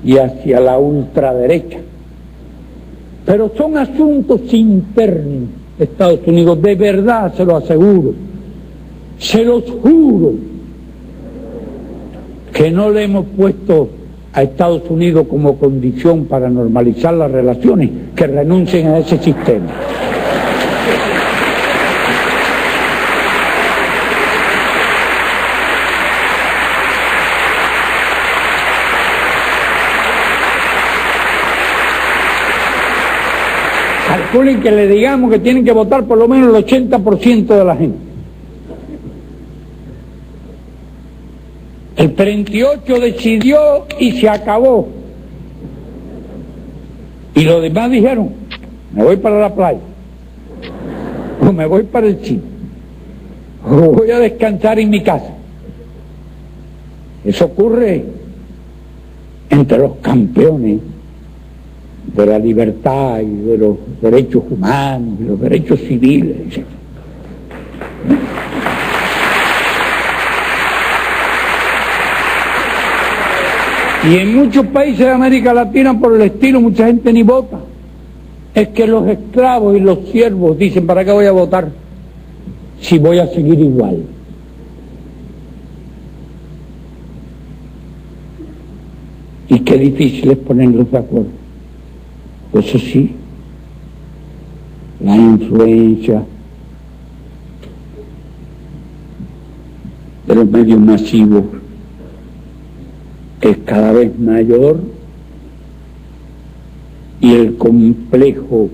y hacia la ultraderecha. Pero son asuntos internos de Estados Unidos, de verdad se lo aseguro, se los juro, que no le hemos puesto a Estados Unidos como condición para normalizar las relaciones que renuncien a ese sistema. Calculen que le digamos que tienen que votar por lo menos el 80% de la gente. El 38 decidió y se acabó. Y los demás dijeron, me voy para la playa, o me voy para el cine, o voy a descansar en mi casa. Eso ocurre entre los campeones de la libertad y de los derechos humanos y los derechos civiles, etc. Y en muchos países de América Latina, por el estilo, mucha gente ni vota. Es que los esclavos y los siervos dicen, ¿para qué voy a votar si voy a seguir igual? Y qué difícil es ponerlos de acuerdo. Eso sí, la influencia de los medios masivos es cada vez mayor y el complejo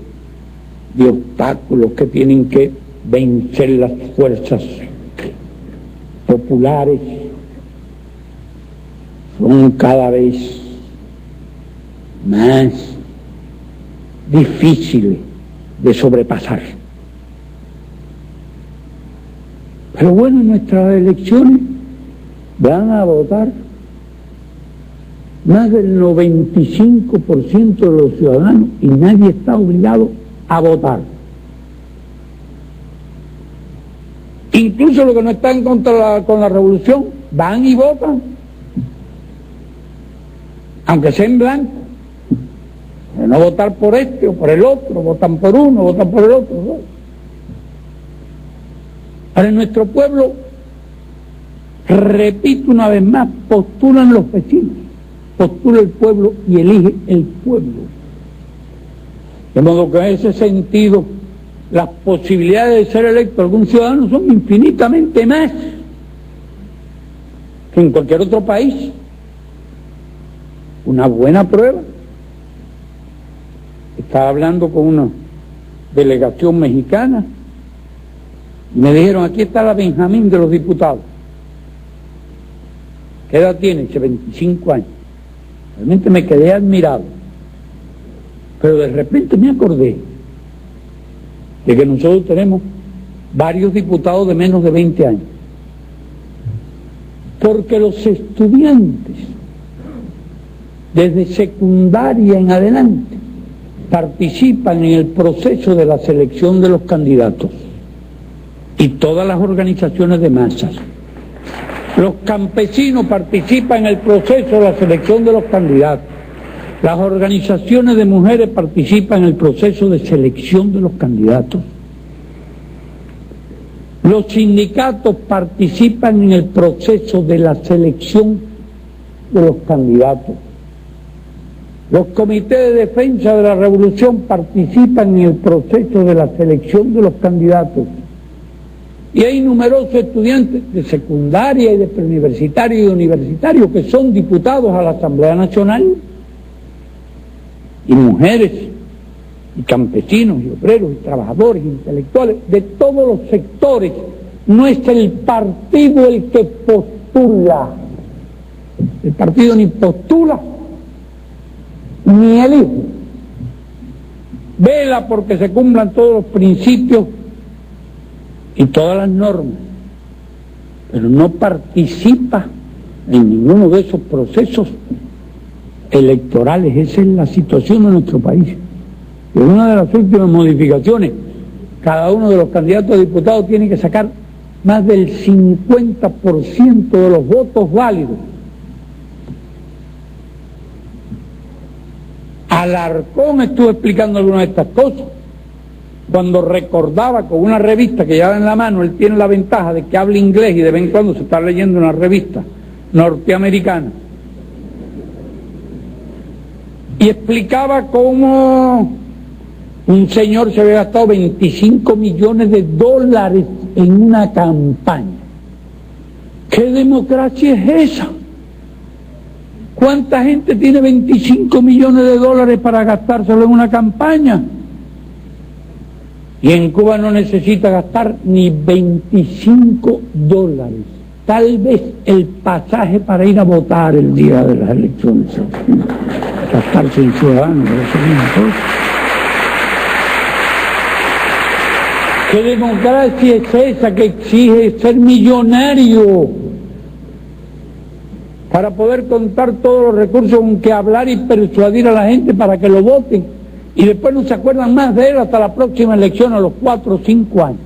de obstáculos que tienen que vencer las fuerzas populares son cada vez más difíciles de sobrepasar. Pero bueno, en nuestras elecciones van a votar más del 95% de los ciudadanos y nadie está obligado a votar. Incluso los que no están con la revolución van y votan, aunque sea en blanco. De no votar por este o por el otro, votan por uno, votan por el otro, ¿no? Ahora en nuestro pueblo, repito una vez más, postulan los vecinos, postula el pueblo y elige el pueblo. De modo que en ese sentido, las posibilidades de ser electo algún ciudadano son infinitamente más que en cualquier otro país. Una buena prueba. Estaba hablando con una delegación mexicana y me dijeron, aquí está la Benjamín de los diputados. ¿Qué edad tiene? Dice, 25 años. Realmente me quedé admirado. Pero de repente me acordé de que nosotros tenemos varios diputados de menos de 20 años. Porque los estudiantes, desde secundaria en adelante, participan en el proceso de la selección de los candidatos. Y todas las organizaciones de masas. Los campesinos participan en el proceso de la selección de los candidatos. Las organizaciones de mujeres participan en el proceso de selección de los candidatos. Los sindicatos participan en el proceso de la selección de los candidatos. Los comités de defensa de la revolución participan en el proceso de la selección de los candidatos. Y hay numerosos estudiantes de secundaria y de preuniversitario y universitario que son diputados a la Asamblea Nacional. Y mujeres, y campesinos, y obreros, y trabajadores, y intelectuales, de todos los sectores. No es el partido el que postula. El partido ni postula, ni elige. Vela porque se cumplan todos los principios y todas las normas, pero no participa en ninguno de esos procesos electorales. Esa es la situación de nuestro país. En una de las últimas modificaciones, cada uno de los candidatos a diputados tiene que sacar más del 50% de los votos válidos. Alarcón estuvo explicando algunas de estas cosas, cuando recordaba con una revista que lleva en la mano. Él tiene la ventaja de que habla inglés y de vez en cuando se está leyendo una revista norteamericana, y explicaba cómo un señor se había gastado 25 millones de dólares en una campaña. ¿Qué democracia es esa? ¿Cuánta gente tiene 25 millones de dólares para gastárselo en una campaña? Y en Cuba no necesita gastar ni 25 dólares. Tal vez el pasaje para ir a votar el día de las elecciones. Gastarse en ciudadanos, eso es una cosa. ¿Qué democracia es esa que exige ser millonario para poder contar todos los recursos con que hablar y persuadir a la gente para que lo voten? Y después no se acuerdan más de él hasta la próxima elección, a los 4 o 5 años.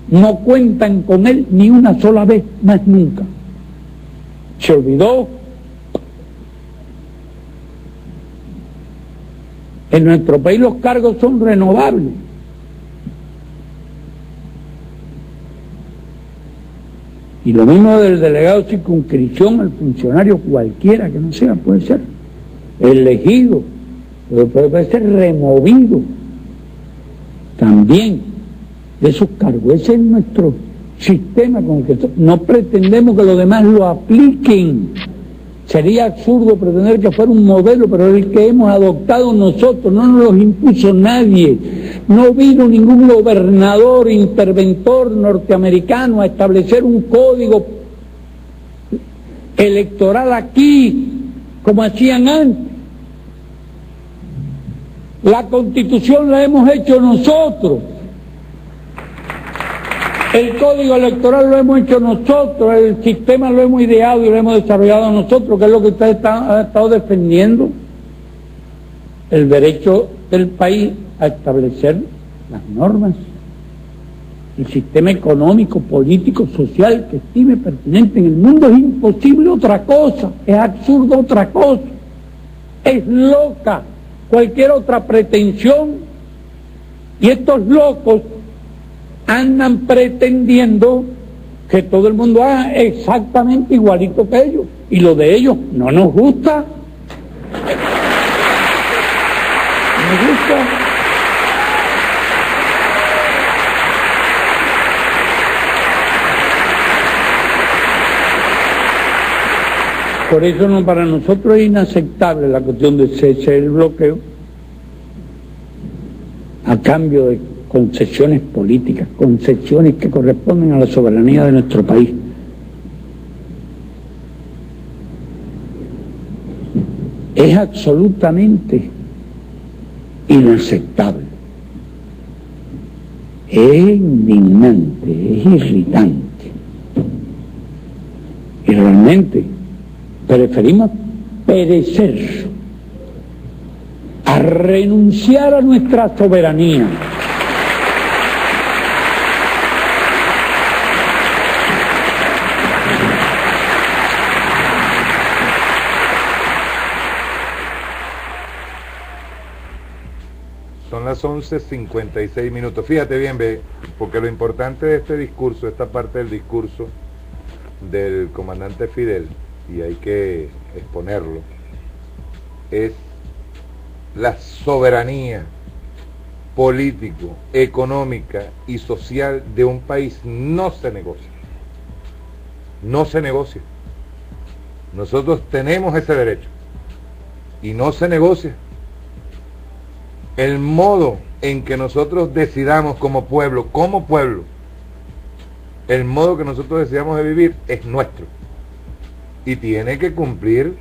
No cuentan con él ni una sola vez, más nunca. Se olvidó. En nuestro país los cargos son renovables. Y lo mismo del delegado de circunscripción, el funcionario cualquiera que no sea, puede ser elegido, pero puede ser removido también de esos cargos. Ese es nuestro sistema con el que no pretendemos que los demás lo apliquen. Sería absurdo pretender que fuera un modelo, pero el que hemos adoptado nosotros, no nos lo impuso nadie. No vino ningún gobernador, interventor norteamericano a establecer un código electoral aquí, como hacían antes. La Constitución la hemos hecho nosotros. El código electoral lo hemos hecho nosotros, el sistema lo hemos ideado y lo hemos desarrollado nosotros, que es lo que ustedes han estado defendiendo, el derecho del país a establecer las normas, el sistema económico, político, social que estime pertinente. En el mundo es imposible otra cosa, es absurdo otra cosa, es loca cualquier otra pretensión, y estos locos andan pretendiendo que todo el mundo haga exactamente igualito que ellos, y lo de ellos no nos gusta. No nos gusta. Por eso no, para nosotros es inaceptable la cuestión de cese el bloqueo a cambio de concesiones políticas, concesiones que corresponden a la soberanía de nuestro país. Es absolutamente inaceptable, es indignante, es irritante, y realmente preferimos perecer a renunciar a nuestra soberanía. Son las 11:56. Fíjate bien, ve, porque lo importante de este discurso, esta parte del discurso del comandante Fidel, y hay que exponerlo, es la soberanía político, económica y social de un país. No se negocia. No se negocia. Nosotros tenemos ese derecho y no se negocia. El modo en que nosotros decidamos como pueblo, el modo que nosotros decidamos de vivir es nuestro y tiene que cumplir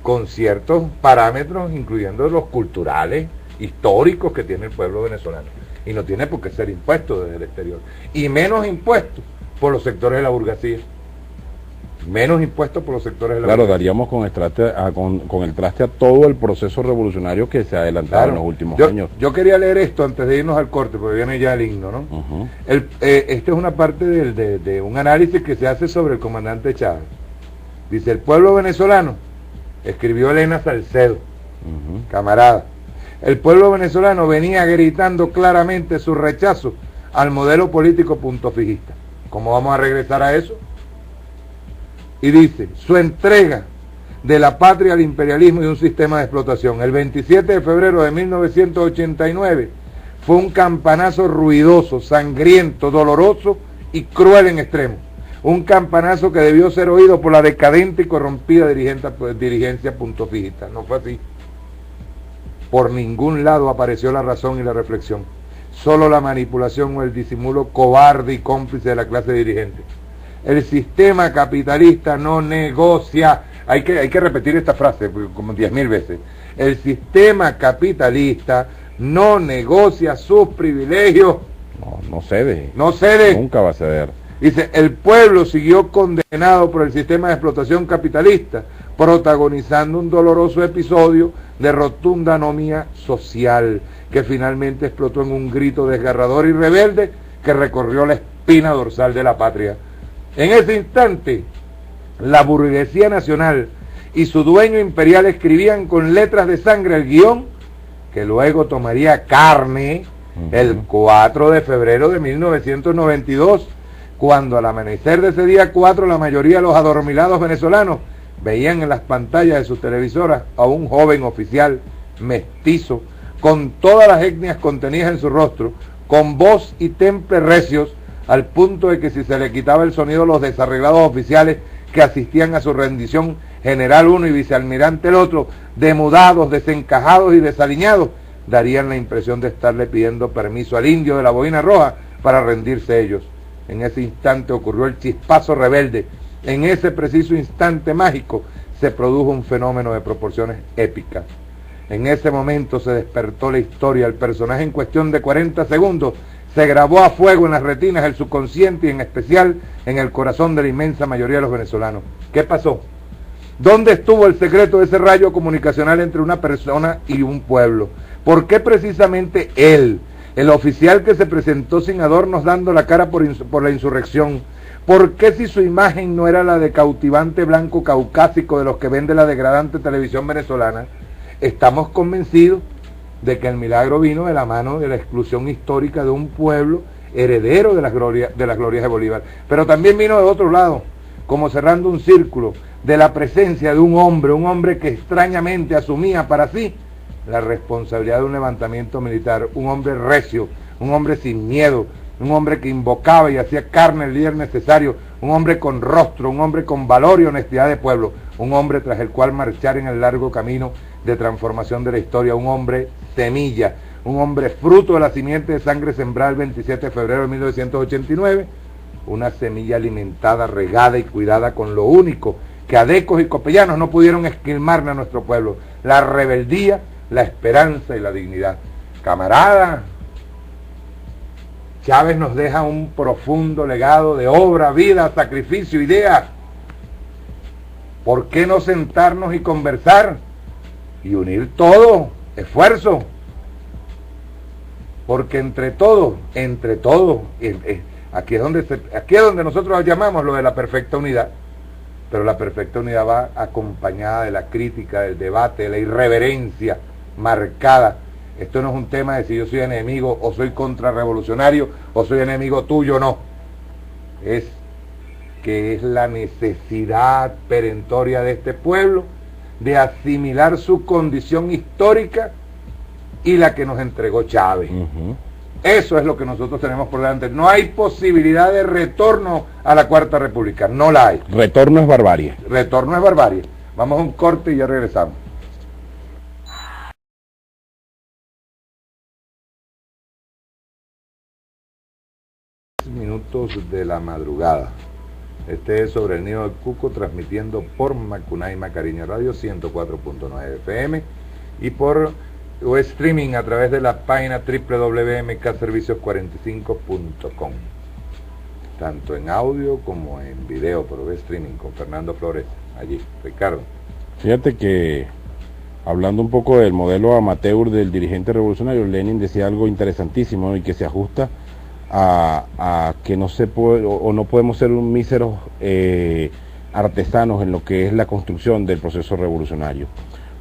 con ciertos parámetros, incluyendo los culturales, históricos que tiene el pueblo venezolano, y no tiene por qué ser impuesto desde el exterior, y menos impuestos por los sectores de la burguesía. Menos impuestos por los sectores de la burguesía. Daríamos con el traste a todo el proceso revolucionario que se ha adelantado en los últimos años. Yo quería leer esto antes de irnos al corte, porque viene ya el himno, ¿no? Esta es una parte de un análisis que se hace sobre el comandante Chávez. Dice: el pueblo venezolano, escribió Elena Salcedo, Camarada, el pueblo venezolano venía gritando claramente su rechazo al modelo político punto fijista. ¿Cómo vamos a regresar a eso? Y dice, su entrega de la patria al imperialismo y un sistema de explotación. El 27 de febrero de 1989 fue un campanazo ruidoso, sangriento, doloroso y cruel en extremo. Un campanazo que debió ser oído por la decadente y corrompida dirigencia punto fijista. No fue así. Por ningún lado apareció la razón y la reflexión. Solo la manipulación o el disimulo cobarde y cómplice de la clase dirigente. El sistema capitalista no negocia. Hay que repetir esta frase como 10.000 veces. El sistema capitalista no negocia sus privilegios. No cede. No cede. Nunca va a ceder. Dice, el pueblo siguió condenado por el sistema de explotación capitalista, protagonizando un doloroso episodio de rotunda anomía social, que finalmente explotó en un grito desgarrador y rebelde que recorrió la espina dorsal de la patria. En ese instante, la burguesía nacional y su dueño imperial escribían con letras de sangre el guión que luego tomaría carne el 4 de febrero de 1992, cuando al amanecer de ese día 4 la mayoría de los adormilados venezolanos veían en las pantallas de sus televisoras a un joven oficial mestizo, con todas las etnias contenidas en su rostro, con voz y temple recios, al punto de que si se le quitaba el sonido, los desarreglados oficiales que asistían a su rendición, general uno y vicealmirante el otro, demudados, desencajados y desaliñados, darían la impresión de estarle pidiendo permiso al indio de la boina roja para rendirse ellos. En ese instante ocurrió el chispazo rebelde. En ese preciso instante mágico se produjo un fenómeno de proporciones épicas. En ese momento se despertó la historia. El personaje en cuestión de 40 segundos se grabó a fuego en las retinas del subconsciente y en especial en el corazón de la inmensa mayoría de los venezolanos. ¿Qué pasó? ¿Dónde estuvo el secreto de ese rayo comunicacional entre una persona y un pueblo? ¿Por qué precisamente él, el oficial que se presentó sin adornos dando la cara por la insurrección? ¿Por qué, si su imagen no era la de cautivante blanco caucásico de los que vende la degradante televisión venezolana, estamos convencidos de que el milagro vino de la mano de la exclusión histórica de un pueblo heredero de las glorias de Bolívar? Pero también vino de otro lado, como cerrando un círculo, de la presencia de un hombre que extrañamente asumía para sí la responsabilidad de un levantamiento militar, un hombre recio, un hombre sin miedo, un hombre que invocaba y hacía carne el líder necesario, un hombre con rostro, un hombre con valor y honestidad de pueblo, un hombre tras el cual marchar en el largo camino de transformación de la historia, un hombre semilla, un hombre fruto de la simiente de sangre sembrada el 27 de febrero de 1989, una semilla alimentada, regada y cuidada con lo único que adecos y copellanos no pudieron esquilmarle a nuestro pueblo: la rebeldía, la esperanza y la dignidad. Camarada, Chávez nos deja un profundo legado de obra, vida, sacrificio, idea. ¿Por qué no sentarnos y conversar y unir todo, esfuerzo? Porque entre todos, aquí es donde nosotros llamamos lo de la perfecta unidad. Pero la perfecta unidad va acompañada de la crítica, del debate, de la irreverencia marcada. Esto no es un tema de si yo soy enemigo o soy contrarrevolucionario o soy enemigo tuyo, no. Es que es la necesidad perentoria de este pueblo de asimilar su condición histórica y la que nos entregó Chávez. Eso es lo que nosotros tenemos por delante. No hay posibilidad de retorno a la Cuarta República, no la hay. Retorno es barbarie. Retorno es barbarie. Vamos a un corte y ya regresamos. Minutos de la madrugada. Este es Sobre el Nido del Cuco, transmitiendo por Macunaíma Cariño Radio 104.9 FM y por streaming a través de la página www.mkservicios45.com, tanto en audio como en video por streaming, con Fernando Flores allí. Ricardo, fíjate que hablando un poco del modelo amateur del dirigente revolucionario, Lenin decía algo interesantísimo, ¿no? Y que se ajusta a que no se puede o no podemos ser un míseros artesanos en lo que es la construcción del proceso revolucionario.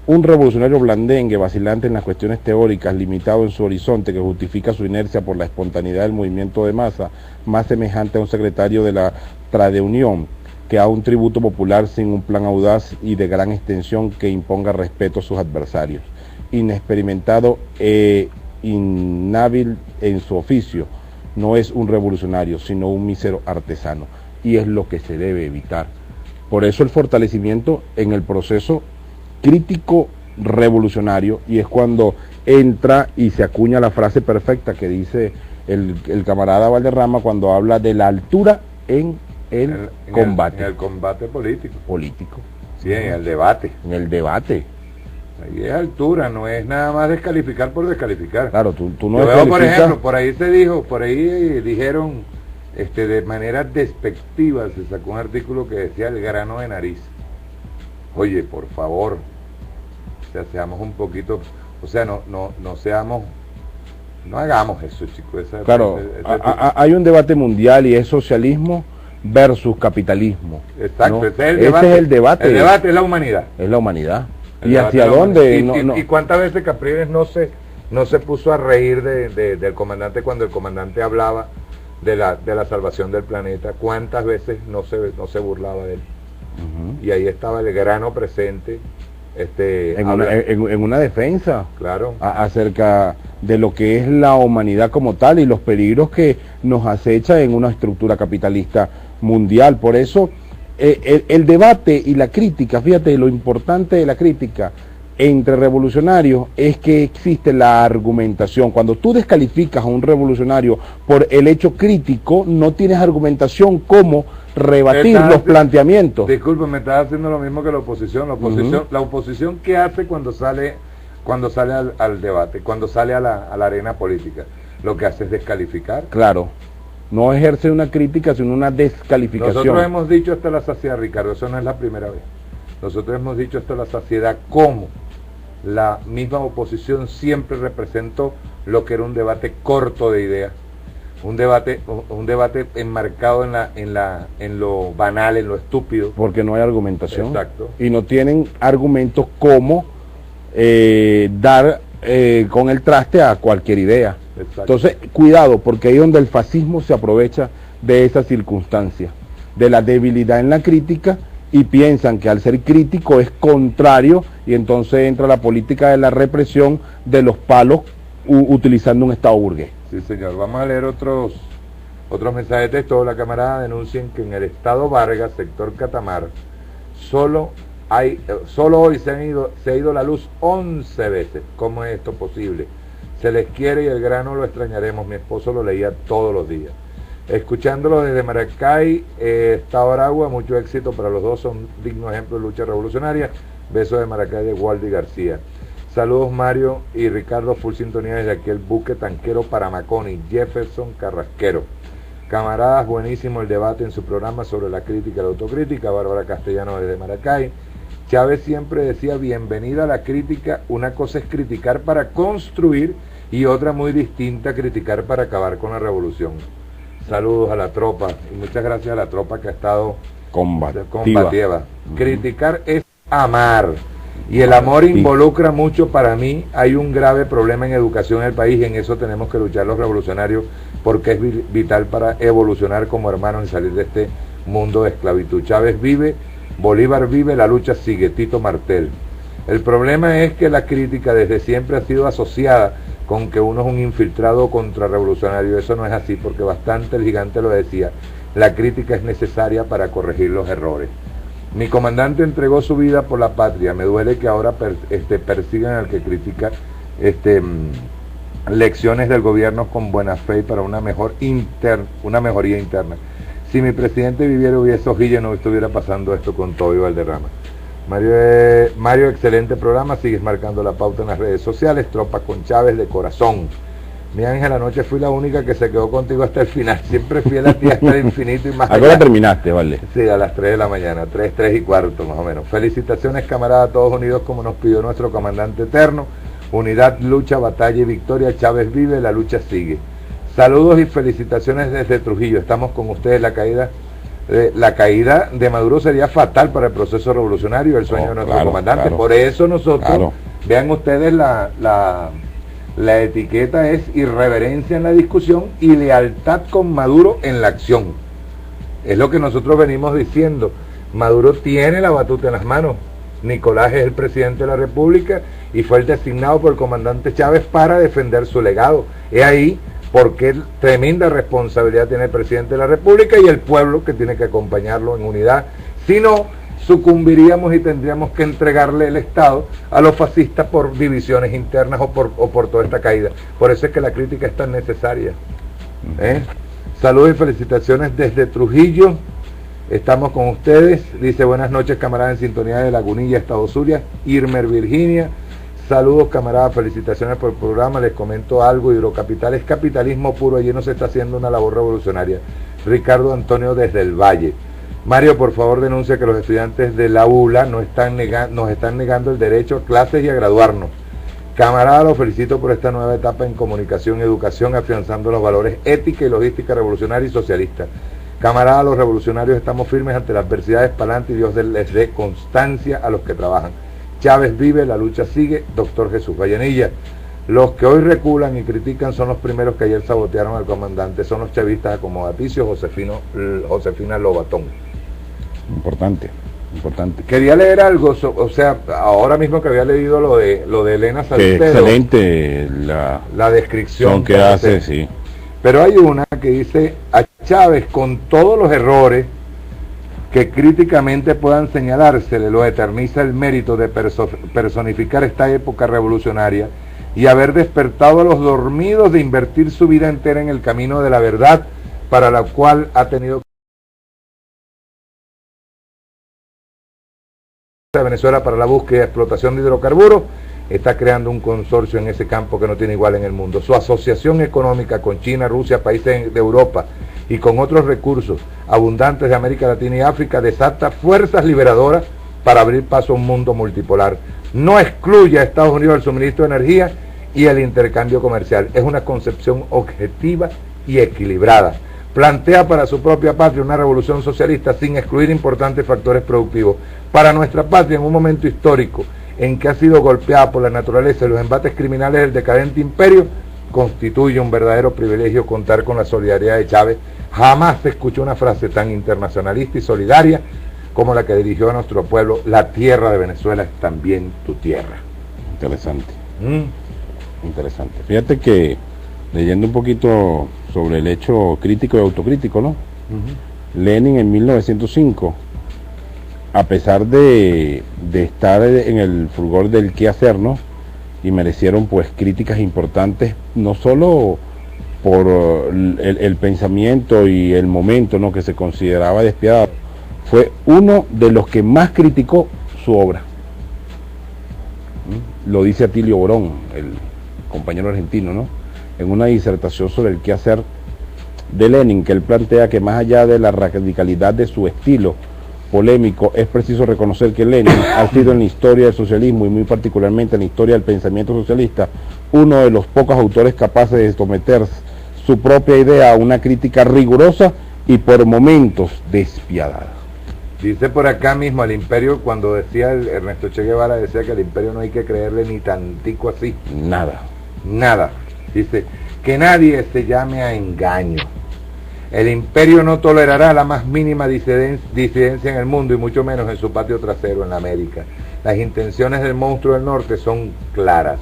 un revolucionario blandengue, vacilante en las cuestiones teóricas, limitado en su horizonte, que justifica su inercia por la espontaneidad del movimiento de masa, más semejante a un secretario de la Tradeunión que a un tributo popular sin un plan audaz y de gran extensión que imponga respeto a sus adversarios. Inexperimentado e inhábil en su oficio, no es un revolucionario, sino un mísero artesano, y es lo que se debe evitar. Por eso el fortalecimiento en el proceso crítico revolucionario, y es cuando entra y se acuña la frase perfecta que dice el camarada Valderrama cuando habla de la altura en el combate. En el combate político. Político. Sí, en el debate. En el debate. Ahí es altura, no es nada más descalificar por descalificar. Claro, tú no yo veo, por ejemplo, por ahí dijeron, de manera despectiva, se sacó un artículo que decía el grano de nariz. Oye, por favor, o sea, seamos un poquito, o sea, no hagamos eso, chicos. Claro, hay un debate mundial y es socialismo versus capitalismo. Exacto, ¿no? Ese es el debate. El debate es la humanidad. Es la humanidad. ¿Y hacia dónde? ¿Y cuántas veces Capriles no se puso a reír del comandante cuando el comandante hablaba de la salvación del planeta? ¿Cuántas veces no se burlaba de él? Y ahí estaba el grano presente. En una defensa, claro, acerca de lo que es la humanidad como tal y los peligros que nos acecha en una estructura capitalista mundial. Por eso el debate y la crítica, fíjate, lo importante de la crítica entre revolucionarios es que existe la argumentación. Cuando tú descalificas a un revolucionario por el hecho crítico, no tienes argumentación como rebatir los planteamientos. Disculpe, me estás haciendo lo mismo que la oposición. La oposición ¿qué hace cuando sale al debate, cuando sale a la arena política? Lo que hace es descalificar. Claro, no ejerce una crítica, sino una descalificación. Nosotros hemos dicho hasta la saciedad, Ricardo, eso no es la primera vez. Nosotros hemos dicho hasta la saciedad cómo la misma oposición siempre representó lo que era un debate corto de ideas. Un debate enmarcado en lo banal, en lo estúpido. Porque no hay argumentación. Exacto. Y no tienen argumentos como dar con el traste a cualquier idea. Exacto. Entonces, cuidado, porque ahí es donde el fascismo se aprovecha de esa circunstancia, de la debilidad en la crítica, y piensan que al ser crítico es contrario, y entonces entra la política de la represión de los palos utilizando un Estado burgués. Sí, señor. Vamos a leer otros mensajes de texto. La camarada denuncian que en el estado Vargas, sector Catamar, solo hoy se ha ido la luz 11 veces. ¿Cómo es esto posible? Se les quiere y el grano lo extrañaremos. Mi esposo lo leía todos los días. Escuchándolo desde Maracay, Estado Aragua, mucho éxito para los dos, son dignos ejemplos de lucha revolucionaria. Besos de Maracay de Waldy García. Saludos Mario y Ricardo, full sintonía desde aquí el buque tanquero Paramaconi, Jefferson Carrasquero. Camaradas, buenísimo el debate en su programa sobre la crítica y la autocrítica. Bárbara Castellano desde Maracay. Chávez siempre decía, bienvenida a la crítica, una cosa es criticar para construir y otra muy distinta, criticar para acabar con la revolución. Saludos a la tropa y muchas gracias a la tropa que ha estado combativa. Criticar es amar. Y el amor involucra mucho, para mí, hay un grave problema en educación en el país y en eso tenemos que luchar los revolucionarios porque es vital para evolucionar como hermanos y salir de este mundo de esclavitud. Chávez vive, Bolívar vive, la lucha sigue, Tito Martel. El problema es que la crítica desde siempre ha sido asociada con que uno es un infiltrado contrarrevolucionario. Eso no es así porque bastante el gigante lo decía, la crítica es necesaria para corregir los errores. Mi comandante entregó su vida por la patria. Me duele que ahora persigan al que critica lecciones del gobierno con buena fe y para una mejoría interna. Si mi presidente viviera hubiese hojilla, no estuviera pasando esto con todo y Valderrama. Mario, excelente programa. Sigues marcando la pauta en las redes sociales. Tropa con Chávez de corazón. Mi Ángel, anoche fui la única que se quedó contigo hasta el final. Siempre fiel a ti hasta el infinito y más allá. ¿A qué hora terminaste, vale? Sí, a las 3 de la mañana, 3 y cuarto más o menos. Felicitaciones, camarada, todos unidos como nos pidió nuestro comandante eterno. Unidad, lucha, batalla y victoria. Chávez vive, la lucha sigue. Saludos y felicitaciones desde Trujillo. Estamos con ustedes, la caída la caída de Maduro sería fatal para el proceso revolucionario, el sueño de nuestro comandante. Por eso nosotros, vean ustedes, la etiqueta es irreverencia en la discusión y lealtad con Maduro en la acción. Es lo que nosotros venimos diciendo. Maduro tiene la batuta en las manos. Nicolás es el presidente de la República y fue el designado por el comandante Chávez para defender su legado. Es ahí porque tremenda responsabilidad tiene el presidente de la República y el pueblo que tiene que acompañarlo en unidad. Si no, sucumbiríamos y tendríamos que entregarle el Estado a los fascistas por divisiones internas o por toda esta caída. Por eso es que la crítica es tan necesaria. Saludos y felicitaciones desde Trujillo. Estamos con ustedes. Dice: buenas noches, camaradas, en sintonía de Lagunilla, Estado Zulia. Irmer, Virginia. Saludos, camaradas, felicitaciones por el programa. Les comento algo: Hidrocapital es capitalismo puro, allí no se está haciendo una labor revolucionaria. Ricardo Antonio desde el Valle. Mario, por favor, denuncia que los estudiantes de la ULA nos están negando el derecho a clases y a graduarnos. Camarada, los felicito por esta nueva etapa en comunicación y educación, afianzando los valores ética y logística revolucionaria y socialista. Camarada, los revolucionarios estamos firmes ante las adversidades, pa'lante, y Dios les dé constancia a los que trabajan. Chávez vive, la lucha sigue. Doctor Jesús Vallenilla. Los que hoy reculan y critican son los primeros que ayer sabotearon al comandante, son los chavistas acomodaticios, Josefina Lobatón. Importante. Quería leer algo, o sea, ahora mismo que había leído lo de Elena Salcedo. Excelente la descripción que hace, sí. Pero hay una que dice: a Chávez, con todos los errores que críticamente puedan señalársele, lo eterniza el mérito de personificar esta época revolucionaria y haber despertado a los dormidos de invertir su vida entera en el camino de la verdad, para la cual ha tenido Venezuela para la búsqueda y explotación de hidrocarburos. Está creando un consorcio en ese campo que no tiene igual en el mundo. Su asociación económica con China, Rusia, países de Europa y con otros recursos abundantes de América Latina y África desata fuerzas liberadoras para abrir paso a un mundo multipolar. No excluye a Estados Unidos del suministro de energía y el intercambio comercial. Es una concepción objetiva y equilibrada. Plantea para su propia patria una revolución socialista sin excluir importantes factores productivos. Para nuestra patria, en un momento histórico en que ha sido golpeada por la naturaleza y los embates criminales del decadente imperio, constituye un verdadero privilegio contar con la solidaridad de Chávez. Jamás se escuchó una frase tan internacionalista y solidaria como la que dirigió a nuestro pueblo: la tierra de Venezuela es también tu tierra. Interesante. Interesante. Fíjate que, leyendo un poquito sobre el hecho crítico y autocrítico, ¿no? Lenin en 1905, a pesar de estar en el fulgor del qué hacer, ¿no? Y merecieron pues críticas importantes, no solo por el pensamiento y el momento, ¿no?, que se consideraba despiadado, fue uno de los que más criticó su obra. Lo dice Atilio Borón, el compañero argentino, ¿no?, en una disertación sobre el quehacer de Lenin, que él plantea que más allá de la radicalidad de su estilo polémico, es preciso reconocer que Lenin ha sido en la historia del socialismo y muy particularmente en la historia del pensamiento socialista uno de los pocos autores capaces de someter su propia idea a una crítica rigurosa y por momentos despiadada. Dice por acá mismo al imperio, cuando decía Ernesto Che Guevara, decía que al imperio no hay que creerle ni tantico así. Nada. Dice que nadie se llame a engaño. El imperio no tolerará la más mínima disidencia en el mundo y mucho menos en su patio trasero en la América. Las intenciones del monstruo del norte son claras.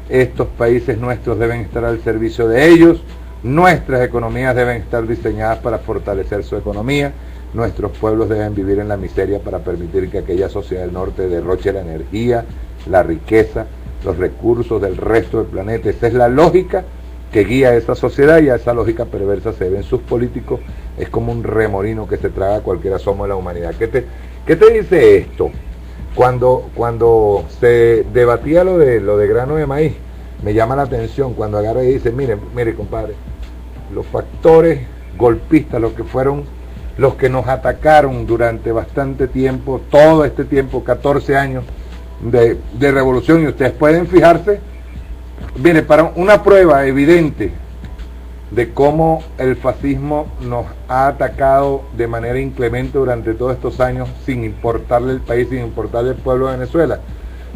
Estos países nuestros deben estar al servicio de ellos. Nuestras economías deben estar diseñadas para fortalecer su economía. Nuestros pueblos deben vivir en la miseria para permitir que aquella sociedad del norte derroche la energía, la riqueza, los recursos del resto del planeta. Esa es la lógica que guía a esa sociedad, y a esa lógica perversa se ven sus políticos. Es como un remolino que se traga cualquier asomo de la humanidad. ¿Qué te dice esto? Cuando se debatía lo de grano de maíz, me llama la atención cuando agarra y dice: mire compadre, los factores golpistas, los que nos atacaron durante bastante tiempo, todo este tiempo, 14 años de revolución, y ustedes pueden fijarse, viene para una prueba evidente de cómo el fascismo nos ha atacado de manera inclemente durante todos estos años, sin importarle el país, sin importarle el pueblo de Venezuela.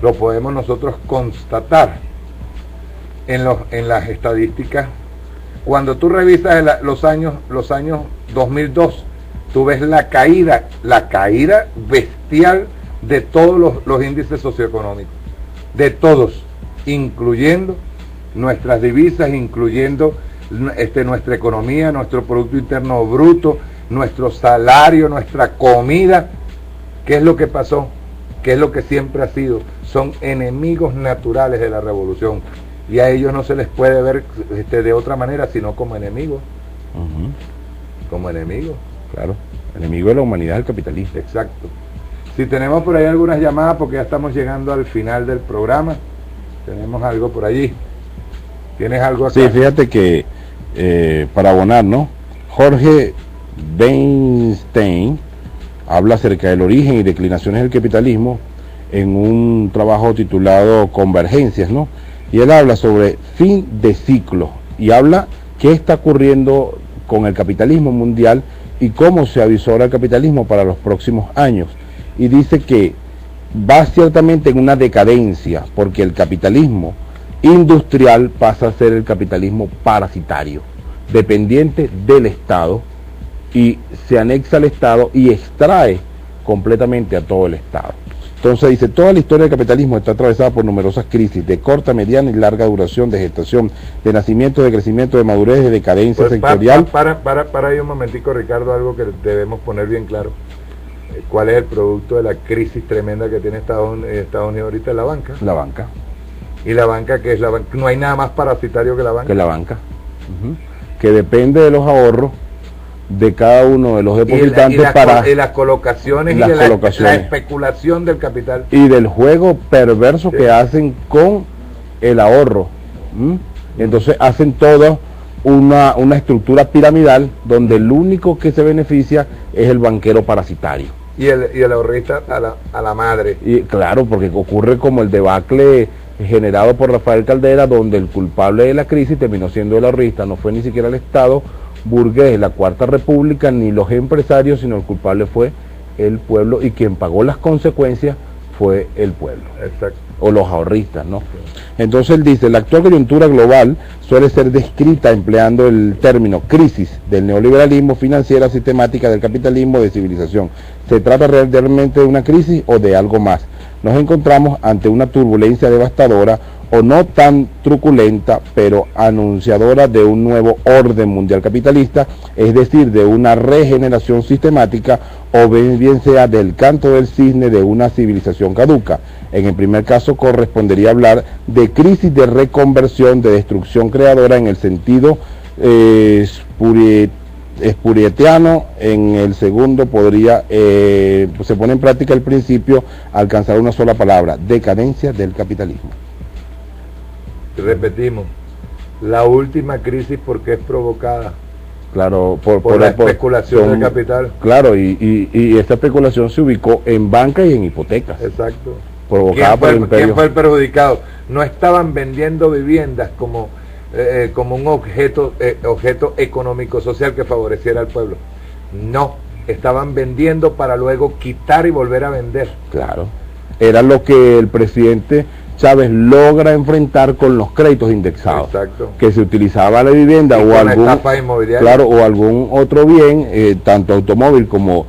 Lo podemos nosotros constatar en las estadísticas. Cuando tú revisas los años 2002, tú ves la caída bestial de todos los índices socioeconómicos, de todos, incluyendo nuestras divisas, incluyendo nuestra economía, nuestro Producto Interno Bruto, nuestro salario, nuestra comida. ¿Qué es lo que pasó? ¿Qué es lo que siempre ha sido? Son enemigos naturales de la revolución, y a ellos no se les puede ver de otra manera sino como enemigos. Como enemigos. Claro, enemigo de la humanidad del capitalismo. Exacto. Si tenemos por ahí algunas llamadas, porque ya estamos llegando al final del programa, tenemos algo por allí. ¿Tienes algo acá? Sí, fíjate que para abonar, ¿no? Jorge Weinstein habla acerca del origen y declinaciones del capitalismo en un trabajo titulado Convergencias, ¿no? Y él habla sobre fin de ciclo y habla qué está ocurriendo con el capitalismo mundial y cómo se avisora el capitalismo para los próximos años. Y dice que va ciertamente en una decadencia, porque el capitalismo industrial pasa a ser el capitalismo parasitario, dependiente del Estado, y se anexa al Estado y extrae completamente a todo el Estado. Entonces dice, toda la historia del capitalismo está atravesada por numerosas crisis de corta, mediana y larga duración, de gestación, de nacimiento, de crecimiento, de madurez, de decadencia sectorial. Para ahí un momentico, Ricardo, algo que debemos poner bien claro. ¿Cuál es el producto de la crisis tremenda que tiene Estados Unidos ahorita? La banca. La banca. ¿Y la banca qué es? La banca. No hay nada más parasitario que la banca. Que la banca. Que depende de los ahorros de cada uno de los depositantes y las colocaciones y la especulación del capital. Y del juego perverso que hacen con el ahorro. Entonces hacen toda una estructura piramidal donde el único que se beneficia es el banquero parasitario. Y el ahorrista a la madre. Y claro, porque ocurre como el debacle generado por Rafael Caldera, donde el culpable de la crisis terminó siendo el ahorrista, no fue ni siquiera el Estado burgués, la Cuarta República, ni los empresarios, sino el culpable fue el pueblo, y quien pagó las consecuencias fue el pueblo. Exacto. O los ahorristas, ¿no? Entonces él dice, la actual coyuntura global suele ser descrita empleando el término crisis del neoliberalismo, financiera, sistemática, del capitalismo, de civilización. ¿Se trata realmente de una crisis o de algo más? Nos encontramos ante una turbulencia devastadora, o no tan truculenta, pero anunciadora de un nuevo orden mundial capitalista, es decir, de una regeneración sistemática, o bien sea del canto del cisne de una civilización caduca. En el primer caso correspondería hablar de crisis de reconversión, de destrucción creadora en el sentido espurietiano. En el segundo podría, se pone en práctica el principio, alcanzar una sola palabra: decadencia del capitalismo. Repetimos, la última crisis, porque es provocada. Claro, por la especulación del capital. Claro, y esta especulación se ubicó en banca y en hipotecas. Exacto. Provocada por el imperio. ¿Quién fue el perjudicado? No estaban vendiendo viviendas como un objeto económico social que favoreciera al pueblo. No, estaban vendiendo para luego quitar y volver a vender. Claro, era lo que el presidente Chávez logra enfrentar con los créditos indexados. Exacto. Que se utilizaba la vivienda o algún otro bien, tanto automóvil como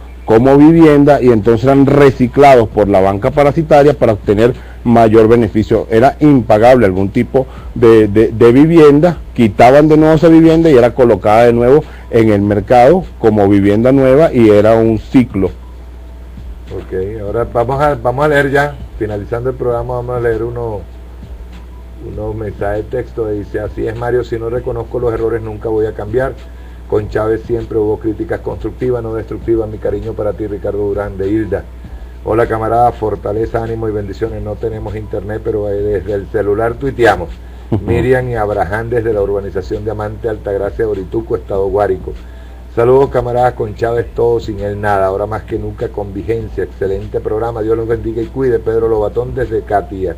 vivienda, y entonces eran reciclados por la banca parasitaria para obtener mayor beneficio. Era impagable algún tipo de vivienda, quitaban de nuevo esa vivienda y era colocada de nuevo en el mercado como vivienda nueva, y era un ciclo. Ok, ahora vamos a leer ya, finalizando el programa, vamos a leer unos mensajes de texto. Dice: así es, Mario, si no reconozco los errores nunca voy a cambiar. Con Chávez siempre hubo críticas constructivas, no destructivas. Mi cariño para ti, Ricardo Durán, de Hilda. Hola, camarada, fortaleza, ánimo y bendiciones. No tenemos internet, pero desde el celular tuiteamos. Miriam y Abraham, desde la urbanización Diamante, Altagracia, Orituco, Estado Guárico. Saludos, camaradas, con Chávez todo, sin él nada, ahora más que nunca con vigencia. Excelente programa, Dios los bendiga y cuide. Pedro Lobatón desde Catia.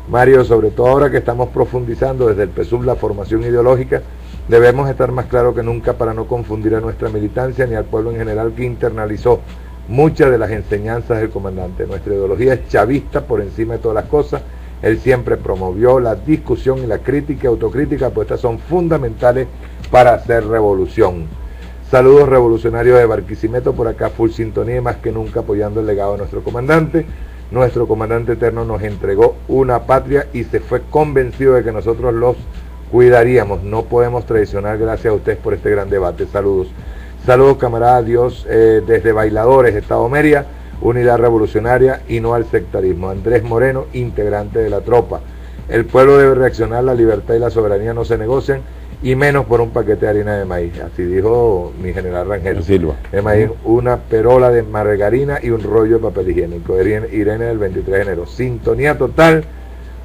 Mario, sobre todo ahora que estamos profundizando desde el PSUV la formación ideológica, Debemos estar más claros que nunca para no confundir a nuestra militancia ni al pueblo en general que internalizó muchas de las enseñanzas del comandante. Nuestra ideología es chavista por encima de todas las cosas. Él siempre promovió la discusión y la crítica y autocrítica, pues estas son fundamentales para hacer revolución. Saludos revolucionarios de Barquisimeto, por acá full sintonía y más que nunca apoyando el legado de nuestro comandante. Nuestro comandante eterno nos entregó una patria y se fue convencido de que nosotros los cuidaríamos. No podemos traicionar. Gracias a ustedes por este gran debate. Saludos. Saludos, camarada. Dios, desde Bailadores, Estado Mérida, Unidad Revolucionaria y no al sectarismo. Andrés Moreno, integrante de la tropa. El pueblo debe reaccionar, la libertad y la soberanía no se negocian, y menos por un paquete de harina de maíz. Así dijo mi general Rangel. Silva. De maíz, una perola de margarina y un rollo de papel higiénico. Irene del 23 de enero. Sintonía total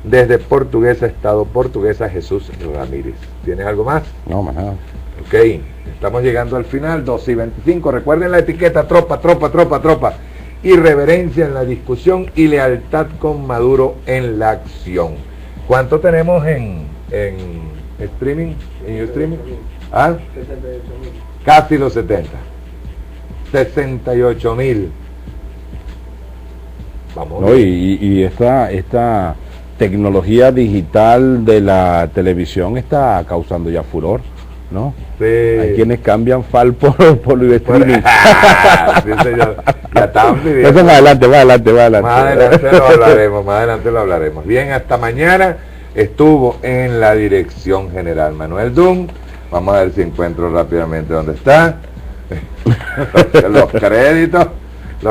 desde Portuguesa, Estado Portuguesa, Jesús Ramírez. ¿Tienes algo más? No, más nada. Ok, estamos llegando al final, 12:25. Recuerden la etiqueta: tropa, tropa, tropa, tropa. Irreverencia en la discusión y lealtad con Maduro en la acción. ¿Cuánto tenemos en streaming? ¿En streaming? ¿Ah? 78.000. Casi los 70. 68,000. Vamos. No, y esta tecnología digital de la televisión está causando ya furor, ¿no? Sí. Hay quienes cambian FAL por streaming. Sí, señor. Ya estamos pidiendo. Eso más adelante. Más adelante lo hablaremos. Bien, hasta mañana. Estuvo en la dirección general Manuel Dunn. Vamos a ver si encuentro rápidamente dónde está. Los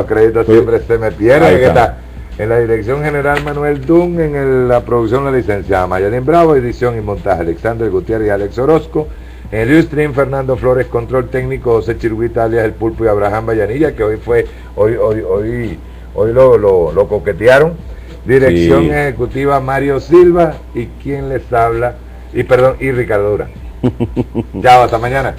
créditos siempre se me pierden. Ahí está. En la dirección general Manuel Dunn, en la producción la licenciada Mayalín Bravo, edición y montaje Alexander Gutiérrez y Alex Orozco. En el Ustream Fernando Flores, control técnico José Chirguita alias El Pulpo y Abraham Vallanilla, que hoy lo coquetearon. Dirección Sí. ejecutiva Mario Silva y quien les habla, y Ricardo Durán. Chao, hasta mañana.